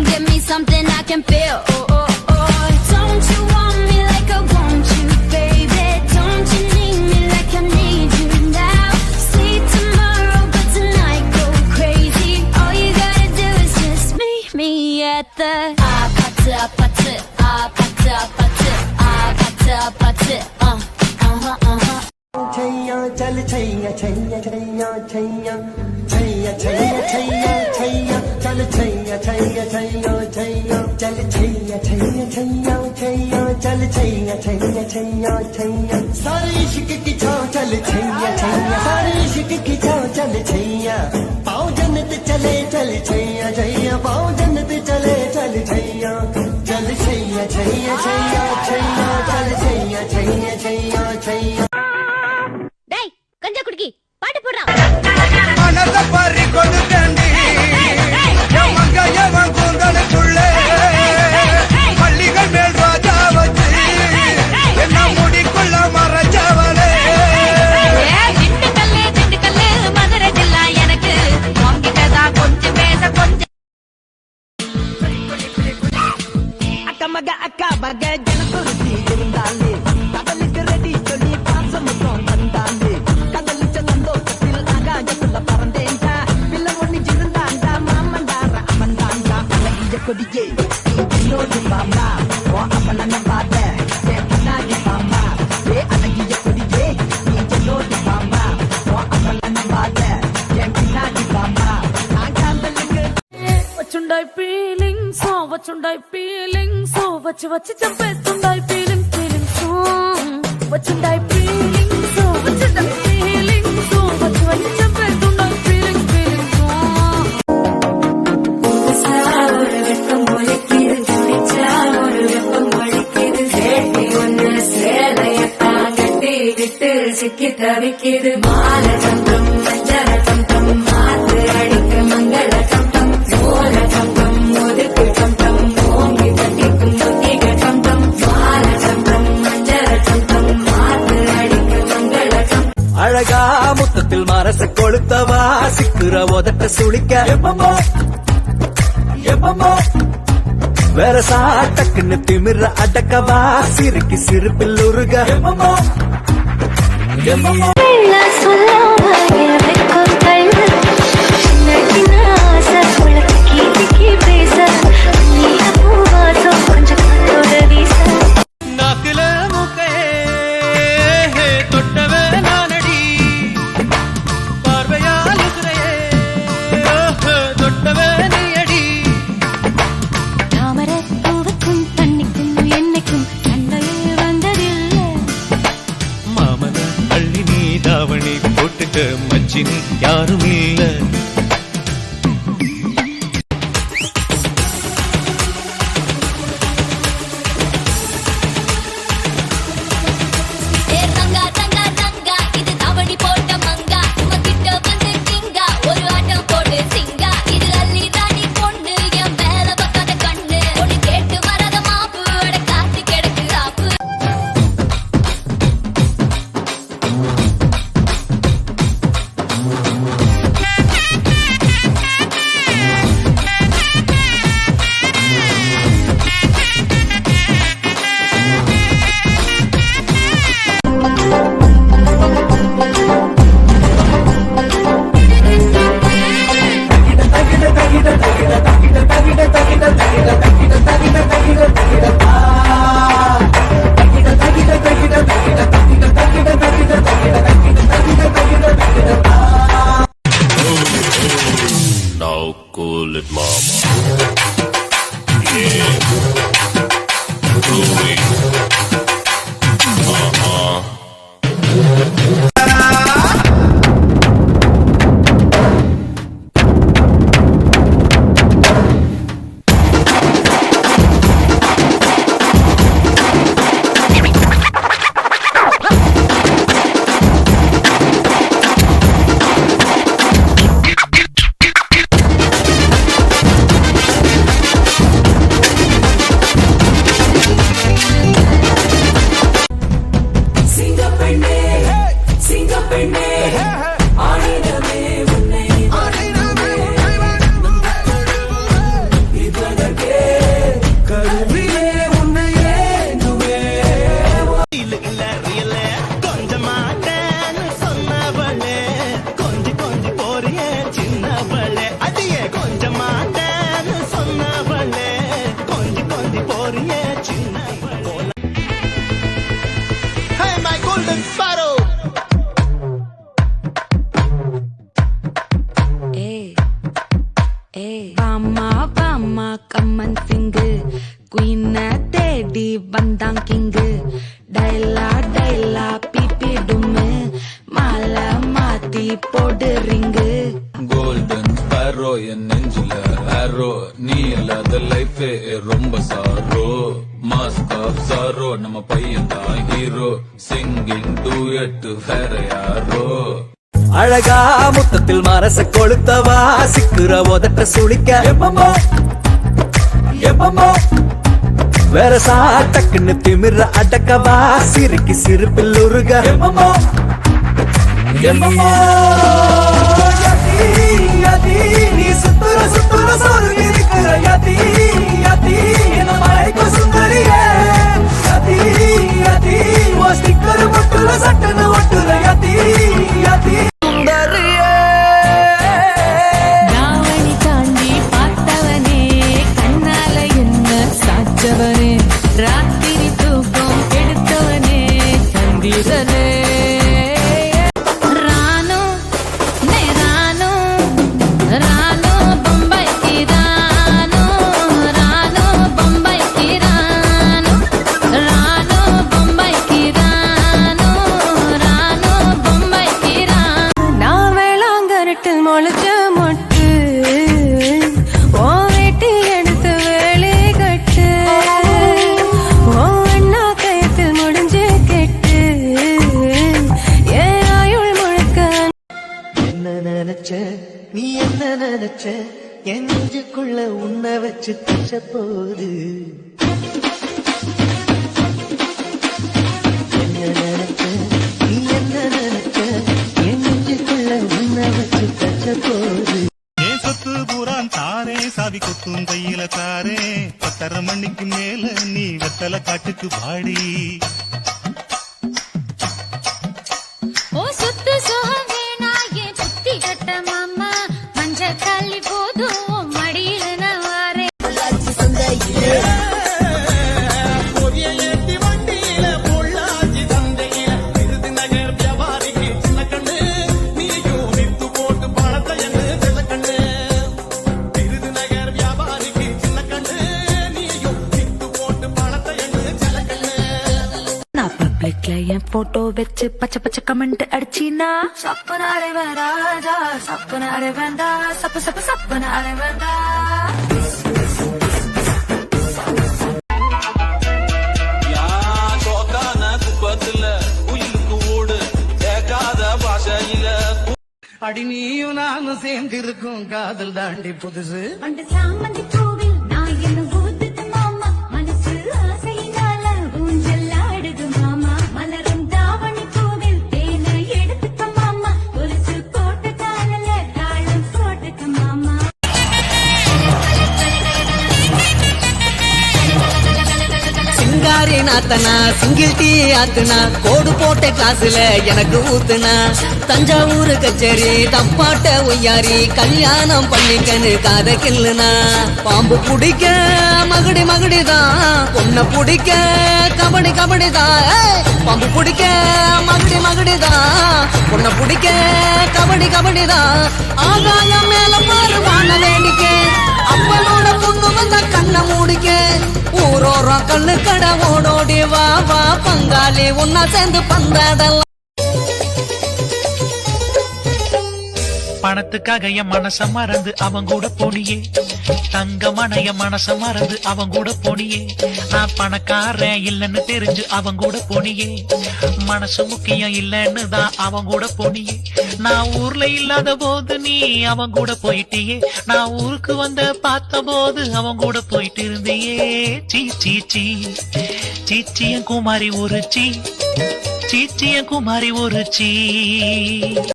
on, give me something I can feel. Oh, oh, oh. Don't you want me like I want you, baby? Don't you need me like I need you now? See tomorrow, but tonight go crazy. All you gotta do is just meet me at the party, party, party, party, party, छैया चल छैया छैया छैया छैया छैया छैया छैया छैया चल छैया छैया छैया छैया चल छैया छैया छैया छैया चल छैया छैया छैया छैया सारे इश्क की छाव चल छैया छैया सारे इश्क की छाव चल छैया पाओ जन्नत चले चल छैया छैया पाओ जन्नत चले चल छैया चल छैया छैया छैया छैया चल छैया छैया छैया छैया கஞ்சா குடிக்கி பாட்டு போடுறான் மனத பறி கொடுக்கண்டி எவங்க எவன் கூந்தலுக்குள்ளே பள்ளிகள் மேல் ராஜா வச்சு என்ன முடிக்குள்ள மறைச்சவளே திண்டுக்கல்லு மதுரை ஜில்லா எனக்கு உங்ககிட்டதா கொஞ்சம் பேச கொஞ்சம் அக்கா மக அக்கா மக ஜனக்குருத்தி இருந்தாலே கடலுக்கு ரெடி சொல்லி பாசமுகம் வந்தாலே கொடியே இன்னொரு பாமா ஓ அப்பன பாத சேனாடி பாமா ஏ அழகிய கொடியே நீ இன்னொரு பாமா ஓ அப்பன பாத சேனாடி பாமா ஆகாந்தலுக்கு வச்சுண்டாய் ஃபீலிங் சோ வச்சு வச்சு சம்பேத்துண்டாய் ஃபீலிங் சோ வச்சுண்டாய் ஃபீலிங் சோ வச்சுண்டாய் ஃபீலிங் சோ வச்சு வச்சு சம்பேத்துண்டாய் ஃபீலிங் சோ சிக்கி தவிக்கிது மால சந்தம் மஞ்சள சந்தம் மாத்து அடிக்க மங்கள சந்தம் சோழ சந்தம் ஒதுக்கு சந்தம் ஓங்கி தட்டிக்கும் ஒத்திக சந்தம் மால சந்தம் மஞ்சள சந்தம் மாத்து அடிக்க மங்கள சந்தம் அழகா முத்தத்தில் மரச கொளுத்தவா சிக்குற உதட்ட சுளிக்க எப்பமோ எப்பமோ வேற சாட்டக்குன்னு திமிர அடக்கவா சிறுக்கி சிறுப்பில் உருக எப்பமோ நாக்குல முக்கே தொட்டவே நானடி பார்வையால் உதிரையே தொட்டவே நீயடி தாமர பூவுக்கும் தண்ணிக்கும் என்னைக்கும் சண்டையே வந்ததில்லை மாமன அள்ளி நீ தாவணி போட்டுக்க மச்சினி யாரும் இல்ல Cool it, mama. Yeah. Cool it. கம்மன் சிங்கு குயின தேடி வந்தான் கிங்கு டைலா டைலா பிபி டும்மு மாலை மாத்தி போடு ரிங்கு கோல்டன் ஸ்பேரோ என் நெஞ்சில ஆரோ நீ இல்லாத லைஃபே ரொம்ப சாரோ மாஸ்க் ஆஃப் சாரோ நம்ம பையன் தான் ஹீரோ சிங்கிங் டூயட் வேற யாரோ அழகா முத்தத்தில் மரச கொளுத்தவா சிக்குற உதட்ட சுளிக்க எப்பமோ எப்பமோ வேற சாட்டக்குன்னு திமிர அடக்கவா சிரிக்கி சிரிப்பில் உருக எப்பமோ எப்பமோ நீ சுத்துற சுத்துற சொருகி இருக்கிற யதி யதி என்ன மயக்க சுந்தரியே யதி யதி ஓ ஸ்டிக்கர் முட்டுல சட்டன ஒட்டுற யதி யதி தாவணி தாண்டி பார்த்தவனே கண்ணால என்ன சாச்சவனே ராத்திரி தூக்கம் எடுத்தவனே கந்தீரனே ரானோ நே ரானோ ரானோ பம்பாய் கி ரானோ ரானோ பம்பாய் கி ரானோ ரானோ பம்பாய் கி ரானோ ரானோ பம்பாய் கி ரானோ நான் வேளாங்கரட்டில் முளைச்ச மொட்டு ஓ வெட்டி எடுத்து வேலை கட்டு ஓ அண்ணா கயத்தில் முடிஞ்சு கெட்டு ஏன் ஆயுள் முழுக்க என்ன நினைச்ச நீ என்ன நினைச்ச என் நெஞ்சுக்குள்ள உன்னை வச்சு தச்ச போது என்ன நினைச்ச நீ என்ன நினைச்ச என் நெஞ்சுக்குள்ள உன்னை வச்சு தச்ச போது சொத்து பூரான் தாரே சாவி கொத்தும் கையில தாரே 10:30 மணிக்கு மேல நீ வெத்தல காட்டுக்கு பாடி ஓ சுத்து சுகம் வேணா என் புத்தி கட்ட மாமா மஞ்சள் தள்ளி போதும் மடியில நான் வாரேன் நான் பப்ளிக்ல என் போட்டோ வச்சு பச்சை பச்சை கமெண்ட் அடிச்சினா சப்பன அரைவன் ராஜா சப்பன அரைவன்டா சப்பு சப்பு சப்பன அரைவன்டா அடி நீயும் நானும் சேர்ந்திருக்கும் காதல் தாண்டி புதுசு அந்த சாமந்தி பூவில் நான் என்ன ஊத்துது மாமா மனசு ஆசையினால ஊஞ்சல் ஆடுது மாமா மலரும் தாவணி பூவில் தேனை எடுத்துக்க மாமா கொலுசு போட்ட காதல தாளம் போட்டுக்க மாமா சிங்காரி நாத்தனா சிங்கிள் டீ ஆத்துனா கோடு போட்ட காசுல எனக்கு ஊத்துனா தஞ்சாவூர் கச்சேரி தப்பாட்ட ஒய்யாரி கல்யாணம் பண்ணிக்கன்னு காத கில்லுனா பாம்பு பிடிக்க மகுடி மகுடிதான் பொண்ண பிடிக்க கபடி கபடிதான் பாம்பு பிடிக்க மகுடி மகுடிதான் பொண்ண பிடிக்க கபடி கபடிதான் ஆகாயம் மேல மாறுவான வேடிக்க அப்பனோட பொண்ணு வந்த கண்ணை மூடிக்க ஊரோரம் கண்ணு கடை ஓடோடி வா வா பங்காளி உன்ன சேர்ந்து பந்தாடலாம் பணத்துக்காக என் மனச மறந்து அவன் கூட போனியே தங்கமான என் மனச மறந்து அவன் கூட போனியே நான் பணக்காரன் இல்லைன்னு தெரிஞ்சு அவன் கூட போனியே மனசு முக்கியம் இல்லைன்னு தான் அவன் கூட போனியே நான் ஊர்ல இல்லாத போது நீ அவன் கூட போயிட்டியே நான் ஊருக்கு வந்த பார்த்த போது அவன் கூட போயிட்டு இருந்தியே சீ சீ சீ சீச்சியன் குமாரி ஒரு சீ சீச்சியன் குமாரி ஒரு சீ